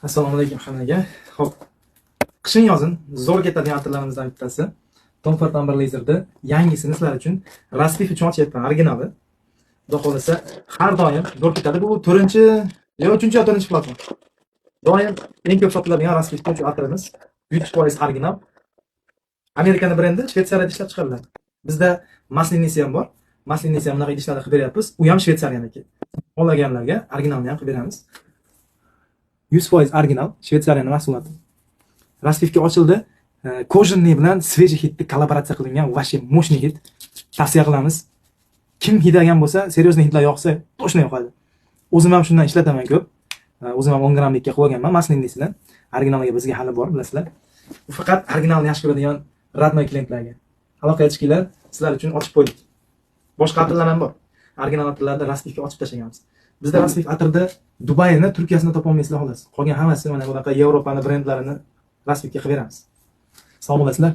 Assalomu alaykum hammaga. Xo'p, qishin yozin zo'r ketadigan atirlarimizdan bittasi Tom Ford Amber Laser'da yangisini sizlar uchun Raspif uchun ochyapman, originali. Xudo xolasa har doim zo'r ketadi. Bu 4-chi yo 3-chi yo 4-chi platform. Doim eng ko'p sotiladigan Raspif uchun atirimiz 100% original. Amerikan brendi, Shvetsariyada ishlab chiqariladi. Bizda Maslinisi ham bor. Maslinisi ham bunaqa idishlarda qilib beryapmiz. U ham Shvetsariyaniki. Xohlaganlarga originalni ham qilib beramiz. 100% original Shvetsariyaning mahsuloti. Raspifga ochildi. Kojinniy bilan sveji hitni kollaboratsiya qilingan вообще мощный hit. Tavsiya qilamiz. Kim hidagan bo'lsa, seryozni hitlar yoqsa, точно yoqadi. O'zim ham shundan ishlataman ko'p. O'zim ham 10 grammlikka qilib olganman Maslinisidan. Originaliga bizga hali bor, bilasizlar. Bu faqat originalni yaxshi ko'radigan radnoy klientlarga. Aloqaga chiqinglar, sizlar uchun ochib qo'ydik. Boshqa atirlar ham bor. Original atirlarni Raspifga ochib tashlaganmiz. Bizda Raspif atirda Dubayni, Turkiyasini topa olmaysizlar xolos. Qolgan hammasini mana bunaqa Yevropani brendlarini Raspifga qilib beramiz. Sog' bo'lasizlar.